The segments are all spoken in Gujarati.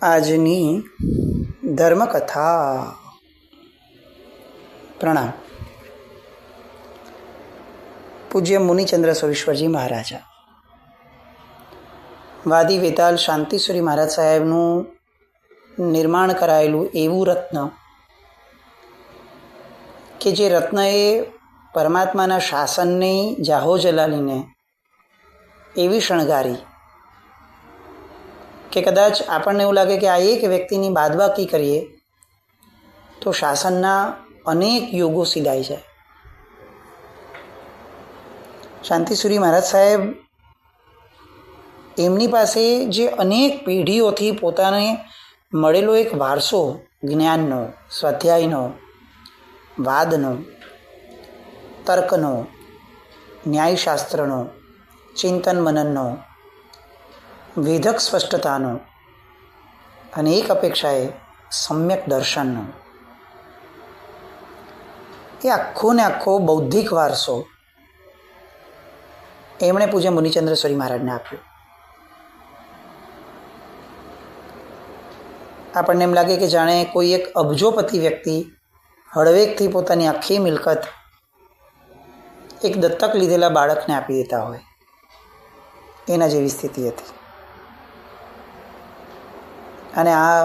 આજની ધર્મકથા. પ્રણામ. પૂજ્ય મુનિચંદ્ર સોમેશ્વરજી મહારાજા, વાદી વેતાલ શાંતિશ્વરી મહારાજ સાહેબનું નિર્માણ કરાયેલું એવું રત્ન કે જે રત્ન એ પરમાત્માના શાસનની જાહો જલાલીને એવી શણગારી કે કદાચ આપણને એવું લાગે કે આ એક વ્યક્તિની બાદબાકી કરીએ તો શાસનના અનેક યોગો સિધાઈ જાય. શાંતિશ્વરી મહારાજ સાહેબ એમની પાસે જે અનેક પેઢીઓથી પોતાને મળેલો એક વારસો જ્ઞાનનો, સ્વાધ્યાયનો, વાદનો, તર્કનો, ન્યાયશાસ્ત્રનો, ચિંતન મનનનો, વેધક સ્પષ્ટતાનો અને એક અપેક્ષાએ સમ્યક દર્શનનો, એ આખો ને આખો બૌદ્ધિક વારસો એમણે પૂજ્ય મુનિચંદ્ર સ્વામી મહારાજને આપ્યો. આપણને એમ લાગે કે જાણે કોઈ એક અબજોપતિ વ્યક્તિ હળવેકથી પોતાની આખી મિલકત એક દત્તક લીધેલા બાળકને આપી દેતા હોય, એના જેવી સ્થિતિ હતી. અને આ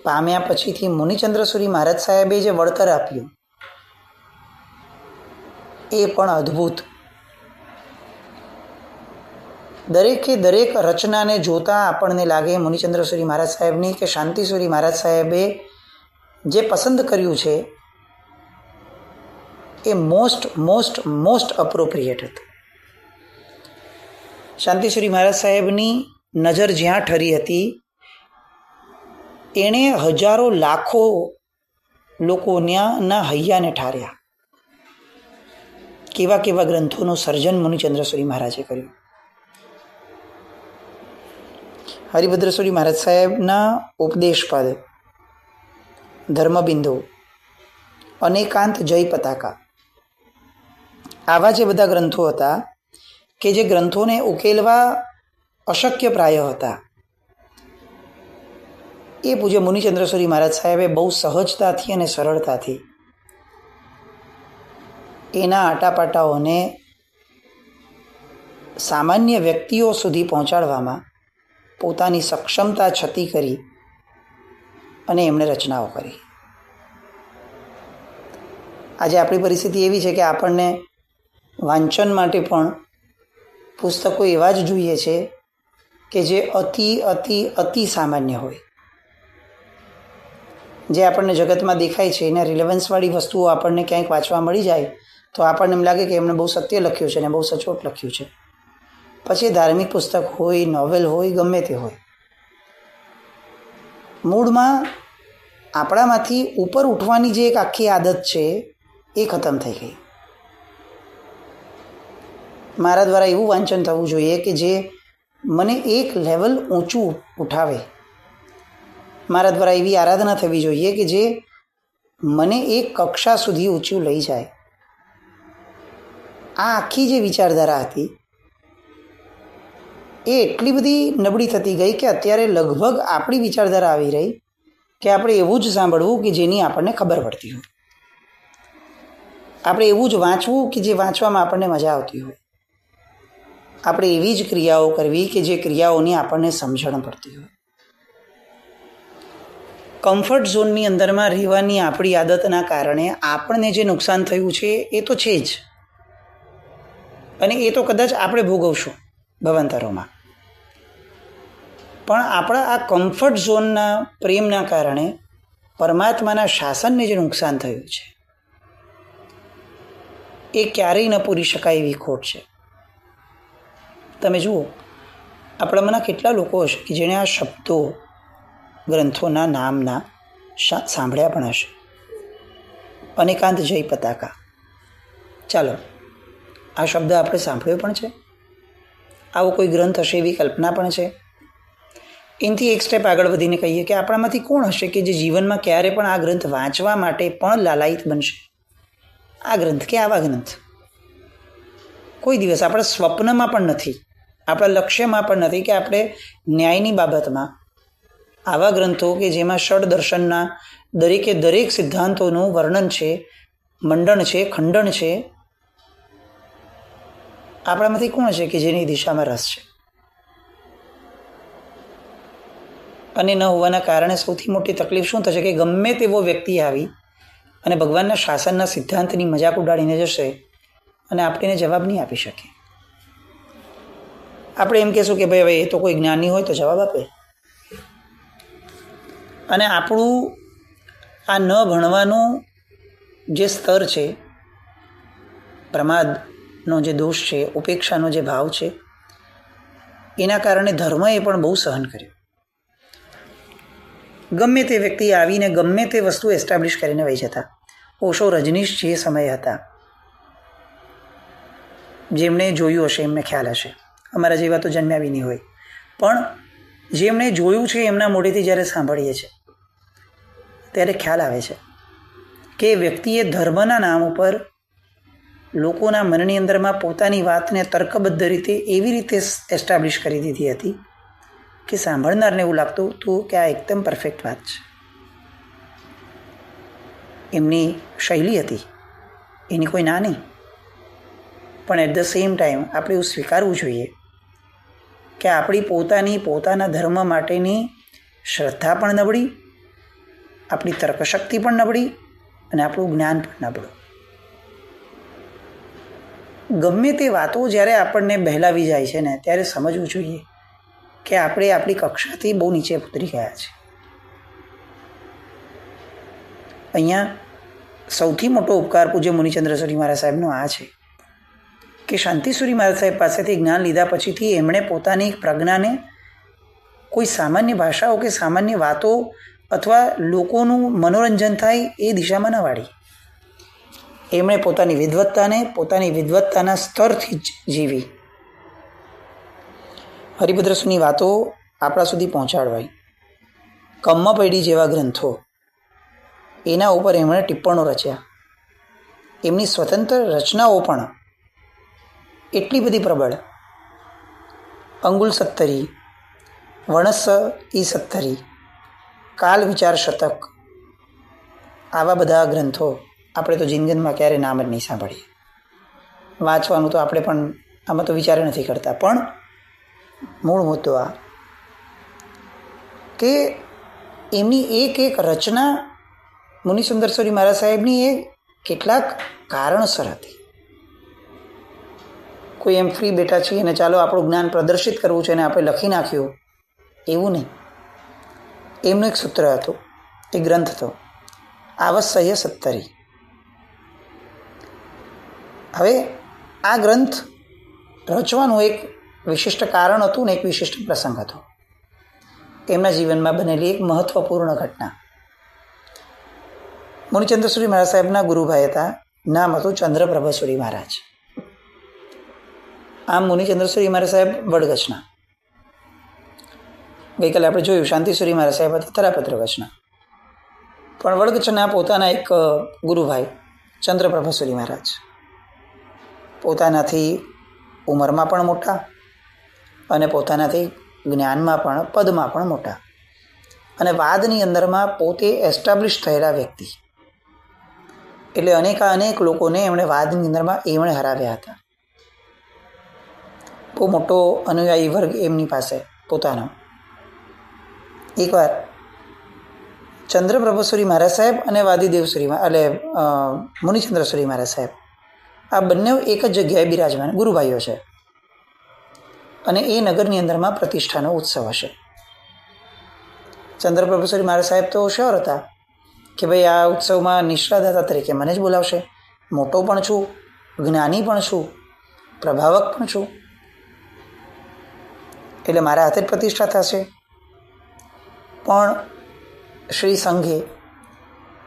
પામ્યા પછીથી મુનિચંદ્ર સ્વામી મહારાજ સાહેબે જે વળતર આપ્યું એ પણ અદ્ભુત. દરેકે દરેક રચનાને જોતાં આપણને લાગે મુનિચંદ્ર સ્વામી મહારાજ સાહેબની કે શાંતિશ્વરી મહારાજ સાહેબે જે પસંદ કર્યું છે એ મોસ્ટ અપ્રોપ્રિએટ હતું. શાંતિશ્વરી મહારાજ સાહેબની નજર જ્યાં ઠરી હતી એણે હજારો લાખો લોકોના હૈયાને ઠાર્યા. કેવા કેવા ગ્રંથોનું સર્જન મુનિચંદ્ર સ્વામી મહારાજે કર્યું. હરિભદ્ર સ્વામી મહારાજ સાહેબના ઉપદેશપદ, ધર્મબિંદુ, અનેકાંત જય પતાકા, આવા જે બધા ગ્રંથો હતા કે જે ગ્રંથોને ઉકેલવા અશક્ય પ્રાય હતા, એ પૂજ્ય મુનિચંદ્ર સ્વામી મહારાજ સાહેબે બહુ સહજતાથી અને સરળતાથી એના આટાપાટાઓને સામાન્ય વ્યક્તિઓ સુધી પહોંચાડવામાં પોતાની સક્ષમતા છતી કરી અને એમણે રચનાઓ કરી. આજે આપણી પરિસ્થિતિ એવી છે કે આપણને વાંચન માટે પણ પુસ્તકો એવા જ જોઈએ છે કે જે અતિ અતિ અતિ સામાન્ય હોય, જે આપણને જગતમાં દેખાય છે એના રિલેવન્સવાળી વસ્તુઓ આપણને ક્યાંક વાંચવા મળી જાય તો આપણને એમ લાગે કે એમણે બહુ સત્ય લખ્યું છે અને બહુ સચોટ લખ્યું છે. પછી ધાર્મિક પુસ્તક હોય, નોવેલ હોય, ગમે તે હોય, મૂળમાં આપણામાંથી ઉપર ઉઠવાની જે એક આખી આદત છે એ ખતમ થઈ ગઈ. મારા દ્વારા એવું વાંચન થવું જોઈએ કે જે મને એક લેવલ ઊંચું ઉઠાવે. મારા દ્વારા એવી આરાધના થવી જોઈએ કે જે મને એક કક્ષા સુધી ઊંચું લઈ જાય. આ આખી જે વિચારધારા હતી એ એટલી બધી નબળી થતી ગઈ કે અત્યારે લગભગ આપણી વિચારધારા આવી રહી કે આપણે એવું જ સાંભળવું કે જેની આપણને ખબર પડતી હોય, આપણે એવું જ વાંચવું કે જે વાંચવામાં આપણને મજા આવતી હોય, આપણે એવી જ ક્રિયાઓ કરવી કે જે ક્રિયાઓની આપણને સમજણ પડતી હોય. કમ્ફર્ટ ઝોનની અંદરમાં રહેવાની આપણી આદતના કારણે આપણને જે નુકસાન થયું છે એ તો છે જ, અને એ તો કદાચ આપણે ભોગવશું ભવાંતરોમાં. પણ આપણા આ કમ્ફર્ટ ઝોનના પ્રેમના કારણે પરમાત્માના શાસનને જે નુકસાન થયું છે એ ક્યારેય ન પૂરી શકાય એવી ખોટ છે. તમે જુઓ, આપણામાંના કેટલા લોકો હશે કે જેણે આ શબ્દો ગ્રંથોના નામના સાંભળ્યા પણ હશે. અનેકાંત જય પતાકા, ચાલો આ શબ્દ આપણે સાંભળ્યો પણ છે, આવો કોઈ ગ્રંથ હશે એવી કલ્પના પણ છે. એનાથી એક સ્ટેપ આગળ વધીને કહીએ કે આપણામાંથી કોણ હશે કે જે જીવનમાં ક્યારે પણ આ ગ્રંથ વાંચવા માટે પણ લાલાયિત બનશે? આ ગ્રંથ કે આવા ગ્રંથ કોઈ દિવસ આપણા સ્વપ્નમાં પણ નથી, આપણા લક્ષ્યમાં પણ નથી કે આપણે ન્યાયની બાબતમાં આવા ગ્રંથો કે જેમાં ષડ દર્શનના દરેકે દરેક સિદ્ધાંતોનું વર્ણન છે, મંડન છે, ખંડન છે, આપણામાંથી કોણ છે કે જેની દિશામાં રસ છે? અને ન હોવાના કારણે સૌથી મોટી તકલીફ શું થશે કે ગમે તેવો વ્યક્તિ આવી અને ભગવાનના શાસનના સિદ્ધાંતની મજાક ઉડાડીને જશે અને આપણે એને જવાબ નહીં આપી શકીએ. આપણે એમ કહેશું કે ભાઈ હવે એ તો કોઈ જ્ઞાની હોય તો જવાબ આપે. અને આપણું આ ન ભણવાનું જે સ્તર છે, પ્રમાદનો જે દોષ છે, ઉપેક્ષાનો જે ભાવ છે, એના કારણે ધર્મએ પણ બહુ સહન કર્યું. ગમે તે વ્યક્તિ આવીને ગમે તે વસ્તુ એસ્ટાબ્લિશ કરીને વહી જતા. ઓશો, રજનીશ જે સમય હતા, જેમણે જોયું હશે એમને ખ્યાલ હશે, અમારા જેવા તો જન્મ્યા બી નહીં હોય, પણ જેમણે જોયું છે એમના મોઢેથી જ્યારે સાંભળીએ છીએ ત્યારે ખ્યાલ આવે છે કે વ્યક્તિએ ધર્મના નામ ઉપર લોકોના મનની અંદરમાં પોતાની વાતને તર્કબદ્ધ રીતે એવી રીતે એસ્ટાબ્લિશ કરી દીધી હતી કે સાંભળનારને એવું લાગતું હતું કે આ એકદમ પરફેક્ટ વાત છે. એમની શૈલી હતી, એની કોઈ ના નહીં, પણ એટ ધ સેમ ટાઈમ આપણે એવું સ્વીકારવું જોઈએ કે આપણી પોતાના ધર્મ માટેની શ્રદ્ધા પણ નબળી, આપણી તર્કશક્તિ પણ નબળી અને આપણું જ્ઞાન પણ નબળું. ગમે તે વાતો જ્યારે આપણને બહેલાવી જાય છે ને ત્યારે સમજવું જોઈએ કે આપણે આપણી કક્ષાથી બહુ નીચે ઉતરી ગયા છે. અહીંયા સૌથી મોટો ઉપકાર પૂજ્ય મુનિચંદ્રસુરી મહારાજ સાહેબનો આ છે કે શાંતિસુરી મહારાજ સાહેબ પાસેથી જ્ઞાન લીધા પછીથી એમણે પોતાની પ્રજ્ઞાને કોઈ સામાન્ય ભાષાઓ કે સામાન્ય વાતો અથવા લોકોનું મનોરંજન થાય એ દિશામાં ન વાળી. એમણે પોતાની વિદ્વત્તાના સ્તરથી જ જીવી. હરિભદ્રસુની વાતો આપણા સુધી પહોંચાડવાય. કમ્મપૈડી જેવા ગ્રંથો, એના ઉપર એમણે ટિપ્પણો રચ્યા. એમની સ્વતંત્ર રચનાઓ પણ એટલી બધી પ્રબળ. અંગુલ સત્તરી, વણસ ઈ સત્તરી, કાલ વિચાર શતક, આવા બધા ગ્રંથો આપણે તો જિંદગીમાં ક્યારે નામ જ નહીં સાંભળીએ. વાંચવાનું તો આપણે પણ આમાં તો વિચાર નથી કરતા. પણ મૂળ મુદ્દો આ કે એમની એક એક રચના મુનિસુંદરસુરી મહારાજ સાહેબની એ કેટલાક કારણસર હતી. કોઈ એમ ફ્રી બેઠા છીએ અને ચાલો આપણું જ્ઞાન પ્રદર્શિત કરવું છે અને આપણે લખી નાખ્યું, એવું નહીં. એમનું એક સૂત્ર હતું, એ ગ્રંથ હતો આવશ્ય સત્તરી. હવે આ ગ્રંથ રચવાનું એક વિશિષ્ટ કારણ હતું ને એક વિશિષ્ટ પ્રસંગ હતો. એમના જીવનમાં બનેલી એક મહત્વપૂર્ણ ઘટના. મુનિચંદ્રસુરી મહારાજ સાહેબના ગુરુભાઈ હતા, નામ હતું ચંદ્રપ્રભસુરી મહારાજ. આમ મુનિચંદ્રસુરી મહારાજ સાહેબ વડગછના. ગઈકાલે આપણે જોયું શાંતિસુરી મહારાજ સાહેબ હતા થરાપત્ર ગછના. પણ વડગછના પોતાના એક ગુરુભાઈ ચંદ્રપ્રભસુરી મહારાજ, પોતાનાથી ઉંમરમાં પણ મોટા અને પોતાનાથી જ્ઞાનમાં પણ પદમાં પણ મોટા અને વાદની અંદરમાં પોતે એસ્ટાબ્લિશ થયેલા વ્યક્તિ. એટલે અનેક લોકોને એમણે વાદની અંદરમાં એમણે હરાવ્યા હતા. બહુ મોટો અનુયાયી વર્ગ એમની પાસે પોતાનો. એકવાર ચંદ્રપ્રભસુરી મહારાજ સાહેબ અને વાદીદેવસુરી એટલે મુનિચંદ્રસુરી મહારાજ સાહેબ આ બંને એક જ જગ્યાએ બિરાજમાન ગુરુભાઈઓ છે અને એ નગરની અંદરમાં પ્રતિષ્ઠાનો ઉત્સવ હશે. ચંદ્રપ્રભસુરી મહારાજ સાહેબ તો શ્યોર હતા કે ભાઈ આ ઉત્સવમાં નિષ્ઠાદાતા તરીકે મને જ બોલાવશે. મોટો પણ છું, જ્ઞાની પણ છું, પ્રભાવક પણ છું, એટલે મારા હાથે જ પ્રતિષ્ઠા થશે. પણ શ્રી સંઘે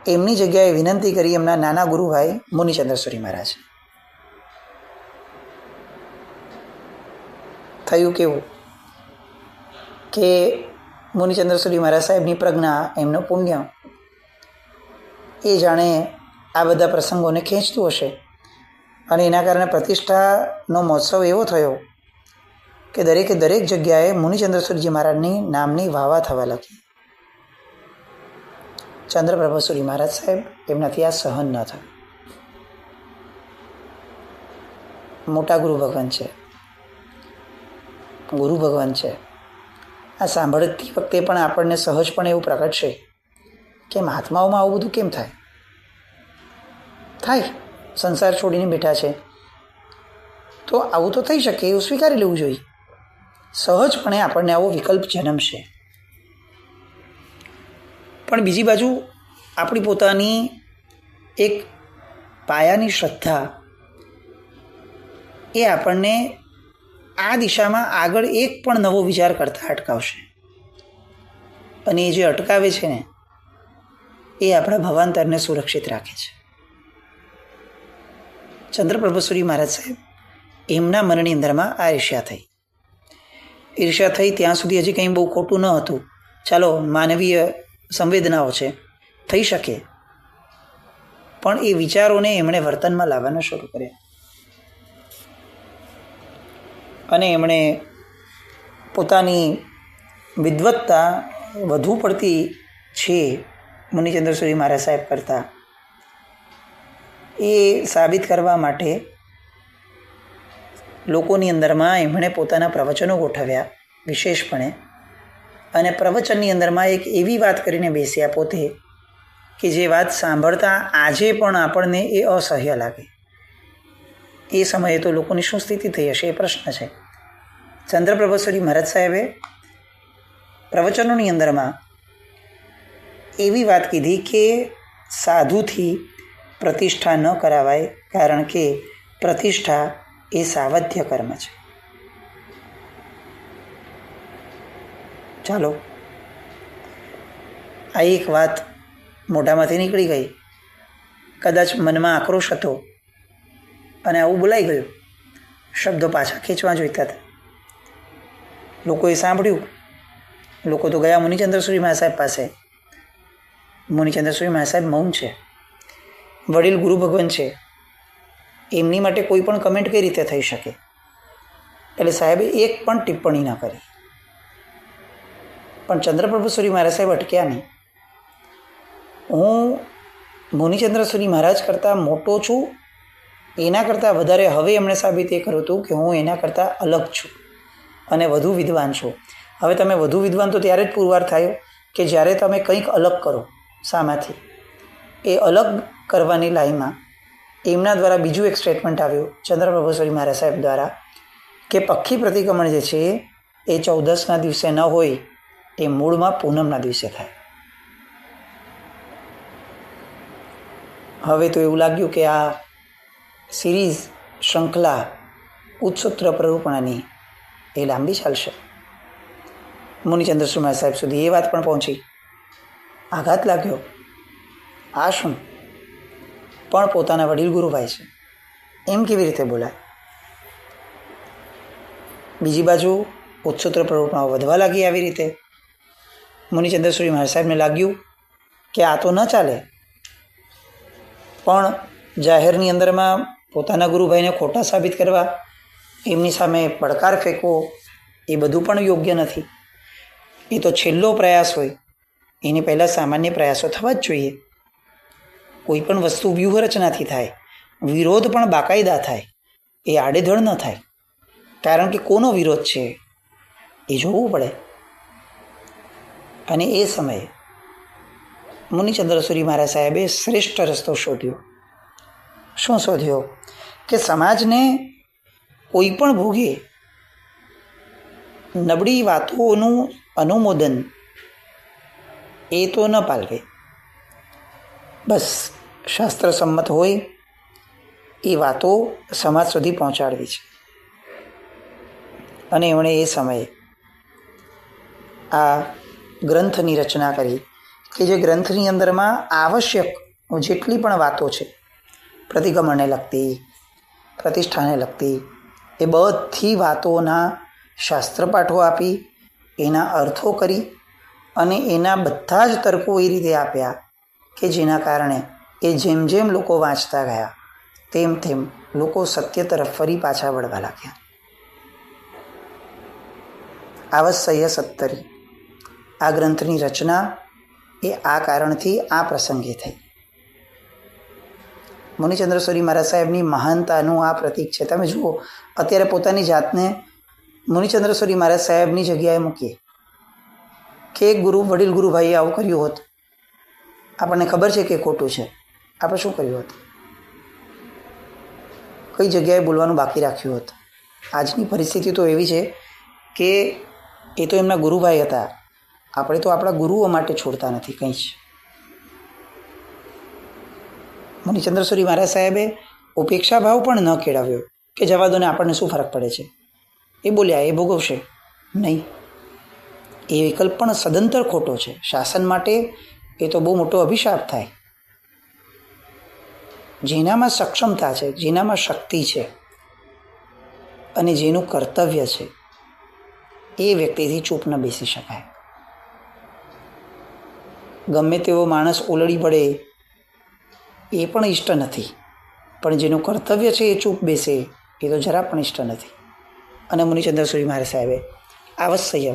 એમની જગ્યાએ વિનંતી કરી એમના નાના ગુરુભાઈ મુનિચંદ્રસુરી મહારાજ. થયું કેવું કે મુનિચંદ્રસુરી મહારાજ સાહેબની પ્રજ્ઞા, એમનું પુણ્ય એ જાણે આ બધા પ્રસંગોને ખેંચતું હશે અને એના કારણે પ્રતિષ્ઠાનો મહોત્સવ એવો થયો કે દરેક જગ્યાએ મુનિચંદ્રસુરીજી મહારાજની નામની વાવા થવા લાગી. ચંદ્રપ્રભાસુરી મહારાજ સાહેબ એમનાથી આ સહન ન થયું. મોટા ગુરુ ભગવાન છે, ગુરુ ભગવાન છે. આ સાંભળતી વખતે પણ આપણને સહજ પણ એવું પ્રગટશે કે મહાત્માઓમાં આવું બધું કેમ થાય? થાય, સંસાર છોડીને બેઠા છે તો આવું તો થઈ શકે, એવું સ્વીકારી લેવું જોઈએ. સહજપણે આપણને આવો વિકલ્પ જન્મશે. પણ બીજી બાજુ આપણી પોતાની એક પાયાની શ્રદ્ધા એ આપણને આ દિશામાં આગળ એક પણ નવો વિચાર કરતા અટકાવશે. અને એ જે અટકાવે છે ને એ આપણા ભવાંતરને સુરક્ષિત રાખે છે. ચંદ્રપ્રભાસુરી મહારાજ સાહેબ એમના મનની અંદરમાં આ ઈર્ષ્યા થઈ ત્યાં સુધી હજી કંઈ બહુ ખોટું ન હતું. ચાલો, માનવીય સંવેદનાઓ છે, થઈ શકે. પણ એ વિચારોને એમણે વર્તનમાં લાવવાના શરૂ કર્યા અને એમણે પોતાની વિદ્વત્તા વધુ પડતી છે મુનિચંદ્રસુરી મહારાજ સાહેબ કરતાં એ સાબિત કરવા માટે લોકોની અંદરમાં એમણે પોતાના પ્રવચનો ગોઠવ્યા વિશેષપણે. અને પ્રવચનની અંદરમાં એક એવી વાત કરીને બેસ્યા પોતે કે જે વાત સાંભળતા આજે પણ આપણને એ અસહ્ય લાગે. એ સમયે તો લોકોની શું સ્થિતિ થઈ હશે એ પ્રશ્ન છે. ચંદ્રપ્રભાસુરી મહારાજ સાહેબે પ્રવચનોની અંદરમાં એવી વાત કીધી કે સાધુથી પ્રતિષ્ઠા ન કરાવાય, કારણ કે પ્રતિષ્ઠા એ સાવધ્ય કર્મ છે. ચાલો, આ એક વાત મોઢામાંથી નીકળી ગઈ, કદાચ મનમાં આક્રોશ હતો અને આવું બોલાઈ ગયું. શબ્દો પાછા ખેંચવા જોઈતા હતા. લોકોએ સાંભળ્યું. લોકો તો ગયા મુનિચંદ્રસુરી મહારાજ સાહેબ પાસે. મુનિચંદ્રસુરી મહારાજ સાહેબ મૌન છે, વડીલ ગુરુ ભગવાન છે, એમની માટે કોઈ પણ કમેન્ટ કઈ રીતે થઈ શકે? એટલે સાહેબે એક પણ ટિપ્પણી ના કરી. પણ ચંદ્રપ્રભાસુરી મહારાજ સાહેબ અટક્યા નહીં. હું મુનિચંદ્રસુરી મહારાજ કરતાં મોટો છું, એના કરતાં વધારે હવે એમણે સાબિત એ કર્યું હતું કે હું એના કરતાં અલગ છું અને વધુ વિદ્વાન છું. હવે તમે વધુ વિદ્વાન તો ત્યારે જ પુરવાર થયો કે જ્યારે તમે કંઈક અલગ કરો. શામાંથી? એ અલગ કરવાની લાઈનમાં એમના દ્વારા બીજું એક સ્ટેટમેન્ટ આવ્યું ચંદ્રપ્રભાસુરી મહારાજ સાહેબ દ્વારા કે પક્ષી પ્રતિક્રમણ જે છે એ 14ના દિવસે ન હોય, એ મૂળમાં પૂનમના દિવસે થાય. હવે તો એવું લાગ્યું કે આ સિરીઝ શૃંખલા ઉચ્ચસૂત્ર પ્રરૂપણાની એ લાંબી ચાલશે. મુનિચંદ્રસુરી મહારાજ સાહેબ સુધી એ વાત પણ પહોંચી. આઘાત લાગ્યો. આ શું? પણ પોતાના વડીલ ગુરુભાઈ છે, એમ કેવી રીતે બોલાય? બીજી બાજુ ઉચ્ચસૂત્ર પ્રરૂપણાઓ વધવા લાગી. આવી રીતે મુનિચંદ્રસુરી મહારાજ સાહેબને લાગ્યું કે આ તો ન ચાલે, પણ જાહેરની અંદરમાં પોતાના ગુરુભાઈને ખોટા સાબિત કરવા, એમની સામે પડકાર ફેંકવો, એ બધું પણ યોગ્ય નથી. એ તો છેલ્લો પ્રયાસ હોય, એની પહેલાં સામાન્ય પ્રયાસો થવા જ જોઈએ. કોઈ પણ વસ્તુ વ્યૂહરચનાથી થાય, વિરોધ પણ બાકાયદા થાય, એ આડેધડ ન થાય. કારણ કે કોનો વિરોધ છે એ જોવું પડે. અને એ સમયે મુનિચંદ્રસુરી મહારાજ સાહેબે શ્રેષ્ઠ રસ્તો શોધ્યો. શું શોધ્યો? કે સમાજને કોઈ પણ ભોગે નબળી વાતોનું અનુમોદન એ તો ન પાલવે. બસ શાસ્ત્ર સંમત હોય એ વાતો સમાજ સુધી પહોંચાડવી છે. અને એમણે એ સમયે આ ગ્રંથની રચના કરી કે જે ગ્રંથની અંદરમાં આવશ્યક જેટલી પણ વાતો છે, પ્રતિક્રમણને લગતી, પ્રતિષ્ઠાને લગતી, એ બધી વાતોના શાસ્ત્રપાઠો આપી, એના અર્થો કરી અને એના બધા જ તર્કો એ રીતે આપ્યા કે જેના કારણે એ જેમ જેમ લોકો વાંચતા ગયા તેમ તેમ લોકો સત્ય તરફ ફરી પાછા વળવા લાગ્યા. આવશ્ય સત્તરી આ ગ્રંથની રચના એ આ કારણથી આ પ્રસંગે થઈ. મુનિચંદ્ર સૂરી મહારાજ સાહેબની મહાનતાનું આ પ્રતીક છે. તમે જુઓ, અત્યારે પોતાની જાતને મુનિચંદ્ર સૂરી મહારાજ સાહેબની જગ્યાએ મૂકીએ કે એક વડીલ ગુરુભાઈએ આવું કર્યું હોત, આપણને ખબર છે કે ખોટું છે, આપણે શું કર્યું હોત? કઈ જગ્યાએ બોલવાનું બાકી રાખ્યું હોત? આજની પરિસ્થિતિ તો એવી છે કે એ તો એમના ગુરુભાઈ હતા, આપણે તો આપણા ગુરુઓ માટે છોડતા નથી કંઈ જ. મુનિચંદ્ર સૂરી મહારાજ સાહેબે ઉપેક્ષા ભાવ પણ ન કેળવ્યો કે જવા દો ને, આપણને શું ફરક પડે છે. એ બોલ્યા, એ ભોગવશે નહીં. એ વિકલ્પ પણ સદંતર ખોટો છે. શાસન માટે એ તો બહુ મોટો અભિશાપ થાય. જેનામાં સક્ષમતા છે, જેનામાં શક્તિ છે અને જેનું કર્તવ્ય છે, એ વ્યક્તિથી ચૂપ ન બેસી શકાય. ગમે તેવો માણસ ઓલડી પડે એ પણ ઇષ્ટ નથી, પણ જેનું કર્તવ્ય છે એ ચૂપ બેસે એ તો જરા પણ ઇષ્ટ નથી. અને મુનિચંદ્ર સૂરી મહારાજ સાહેબે આવશ્ય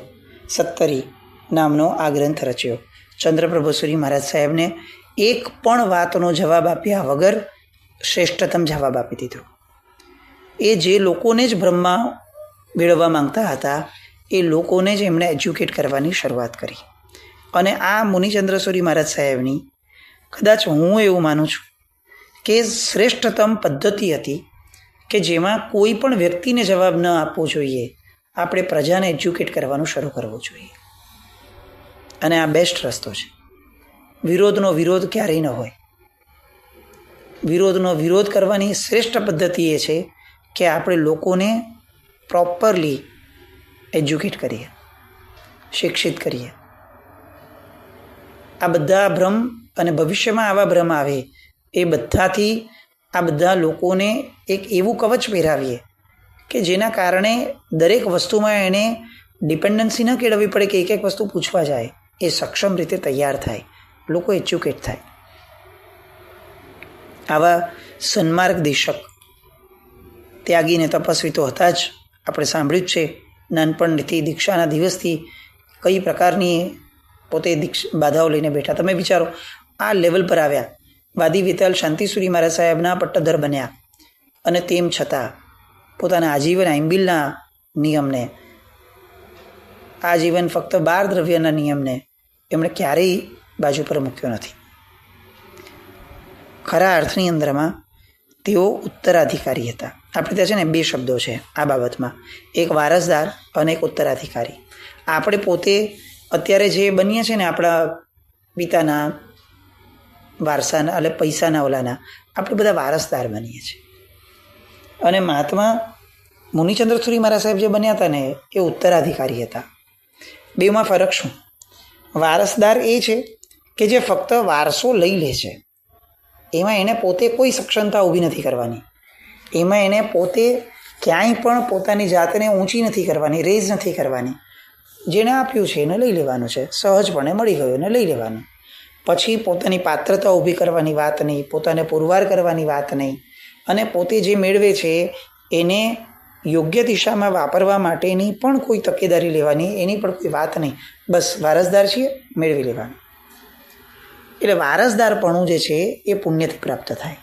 સત્તરી નામનો આ ગ્રંથ રચ્યો. ચંદ્રપ્રભુ સૂરી મહારાજ સાહેબને એક પણ વાતનો જવાબ આપ્યા વગર શ્રેષ્ઠતમ જવાબ આપી દીધો. એ જે લોકોને જ બ્રહ્મા મેળવવા માંગતા હતા એ લોકોને જ એમણે એજ્યુકેટ કરવાની શરૂઆત કરી. અને આ મુનિચંદ્ર સૂરી મહારાજ સાહેબની કદાચ હું એવું માનું છું કે શ્રેષ્ઠતમ પદ્ધતિ હતી કે જેમાં કોઈ પણ વ્યક્તિને જવાબ ન આપવો જોઈએ, આપણે પ્રજાને એજ્યુકેટ કરવાનું શરૂ કરવું જોઈએ. અને આ બેસ્ટ રસ્તો છે. વિરોધનો વિરોધ ક્યારેય ન હોય. વિરોધનો વિરોધ કરવાની શ્રેષ્ઠ પદ્ધતિ એ છે કે આપણે લોકોને પ્રોપરલી એજ્યુકેટ કરીએ, શિક્ષિત કરીએ. આ બધા ભ્રમ અને ભવિષ્યમાં આવા ભ્રમ આવે એ બધાથી આ બધા લોકોને એક એવું કવચ પહેરાવીએ કે જેના કારણે દરેક વસ્તુમાં એને ડિપેન્ડન્સી ન કેળવવી પડે કે એક એક વસ્તુ પૂછવા જાય. એ સક્ષમ રીતે તૈયાર થાય, લોકો એજ્યુકેટ થાય. આવા સન્માર્ગ દેશક ત્યાગીને તપસ્વી તો હતા જ. આપણે સાંભળ્યું જ છે નાનપણથી દીક્ષાના દિવસથી કઈ પ્રકારની પોતે બાધાઓ લઈને બેઠા. તમે વિચારો, આ લેવલ પર આવ્યા, વાદી વેતાલ શાંતિસુરી મહારાજ સાહેબના પટ્ટધર બન્યા અને તેમ છતાં પોતાના આજીવન આંબિલના નિયમને, આજીવન ફક્ત 12 દ્રવ્યના નિયમને એમણે ક્યારેય બાજુ પર મૂક્યો નથી. ખરા અર્થની અંદરમાં તેઓ ઉત્તરાધિકારી હતા. આપણે ત્યાં છે ને 2 શબ્દો છે આ બાબતમાં, એક વારસદાર અને એક ઉત્તરાધિકારી. આપણે પોતે અત્યારે જે બનીએ છીએ ને આપણા પિતાના વારસાના એટલે પૈસાના ઓલાના, આપણે બધા વારસદાર બનીએ છીએ. અને મહાત્મા મુનિચંદ્ર સૂરી મહારાજ સાહેબ જે બન્યા હતા ને એ ઉત્તરાધિકારી હતા. બેમાં ફરક શું? વારસદાર એ છે કે જે ફક્ત વારસો લઈ લે છે, એમાં એને પોતે કોઈ સક્ષમતા ઊભી નથી કરવાની, એમાં એને પોતે ક્યાંય પણ પોતાની જાતને ઊંચી નથી કરવાની, રેઝ નથી કરવાની. જેને આપ્યું છે એને લઈ લેવાનું છે, સહજપણે મળી ગયું એને લઈ લેવાનું. પછી પોતાની પાત્રતા ઊભી કરવાની વાત નહીં, પોતાને પુરવાર કરવાની વાત નહીં, અને પોતે જે મેળવે છે એને યોગ્ય દિશામાં વાપરવા માટેની પણ કોઈ તકેદારી લેવાની, એની પણ કોઈ વાત નહીં. બસ વારસદાર છીએ, મેળવી લેવાનું. એટલે વારસદારપણું જે છે એ પુણ્યથી પ્રાપ્ત થાય.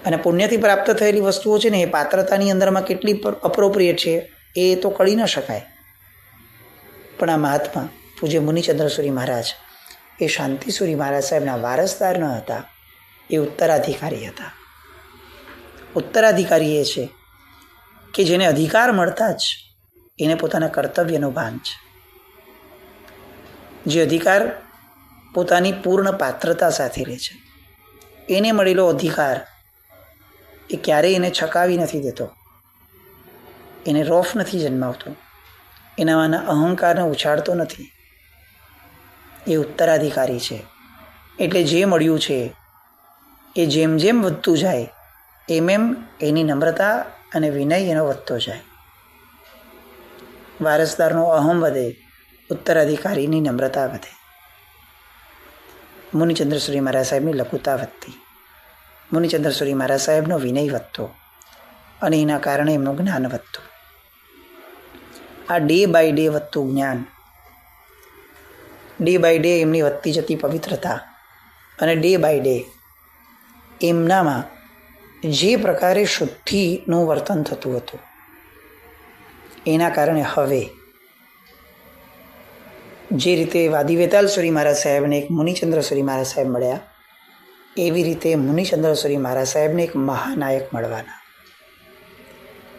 અને પુણ્યથી પ્રાપ્ત થયેલી વસ્તુઓ છે ને એ પાત્રતાની અંદરમાં કેટલી અપ્રોપ્રિએટ છે એ તો કળી ન શકાય. પણ આ મહાત્મા પૂજ્ય મુનિચંદ્ર સૂરી મહારાજ એ શાંતિસુરી મહારાજ સાહેબના વારસદાર ન હતા, એ ઉત્તરાધિકારી હતા. ઉત્તરાધિકારી એ છે કે જેને અધિકાર મળતા જ એને પોતાના કર્તવ્યનું ભાન છે. જે અધિકાર પોતાની પૂર્ણ પાત્રતા સાથે રહે છે, એને મળેલો અધિકાર એ ક્યારેય એને છકાવી નથી દેતો, એને રોફ નથી જન્માવતો, એનામાંના અહંકારને ઉછાળતો નથી. એ ઉત્તરાધિકારી છે. એટલે જે મળ્યું છે એ જેમ જેમ વધતું જાય એમ એમ એની નમ્રતા અને વિનય એનો વધતો જાય. વારસદારનો અહમ વધે, ઉત્તરાધિકારીની નમ્રતા વધે. મુનિચંદ્ર સૂરી મહારાજ સાહેબની લઘુતા વધતી, મુનિચંદ્ર સૂરી મહારાજ સાહેબનો વિનય વધતો અને એના કારણે એમનું જ્ઞાન વધતું. આ ડે બાય ડે વધતું જ્ઞાન ડે બાય ડે એમની વધતી જતી પવિત્રતા અને ડે બાય ડે એમનામાં જે પ્રકારે શુદ્ધિનું વર્તન થતું હતું એના કારણે હવે જે રીતે વાદીવેતાલસુરી મહારાજ સાહેબને એક મુનિચંદ્રસુરી મહારાજ સાહેબ મળ્યા, એવી રીતે મુનિચંદ્રસુરી મહારાજ સાહેબને એક મહાનાયક મળવાના,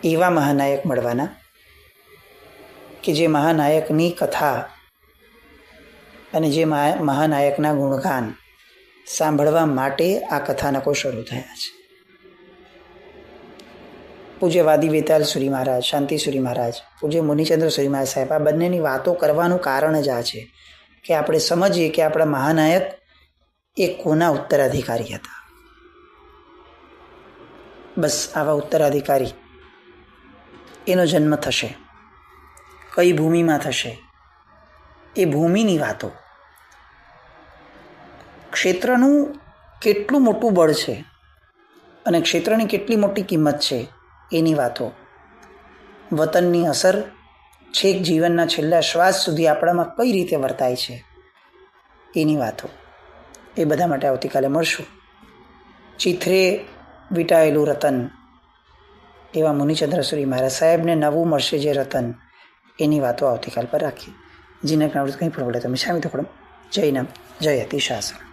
એવા મહાનાયક મળવાના કે જે મહાનાયકની કથા અને જે મહાનાયકના ગુણગાન સાંભળવા માટે આ કથાનકો શરૂ થયા છે. પૂજ્ય વાદીવેતાલસુરી મહારાજ, શાંતિસુરી મહારાજ, પૂજ્ય મુનિચંદ્રસુરી મહારાજ સાહેબ, આ બંનેની વાતો કરવાનું કારણ જ આ છે કે આપણે સમજીએ કે આપણા મહાનાયક એ કોના ઉત્તરાધિકારી હતા. બસ આવા ઉત્તરાધિકારી એનો જન્મ થશે, કઈ ભૂમિમાં થશે, એ ભૂમિની વાતો, ક્ષેત્રનું કેટલું મોટું બળ છે અને ક્ષેત્રની કેટલી મોટી કિંમત છે એની વાતો, વતનની અસર છેક જીવનના છેલ્લા શ્વાસ સુધી આપણામાં કઈ રીતે વર્તાય છે એની વાતો, એ બધા માટે આવતીકાલે મળશું. ચિથરે વીંટાયેલું રતન એવા મુનિચંદ્રસુરી મહારાજ સાહેબને નવું મળશે જે રતન, એની વાતો આવતીકાલ પર રાખીએ. જીનક નાવૃત કંઈ પણ વડે તમે સામી તોકડમ. જય નામ, જય અતિશાસન.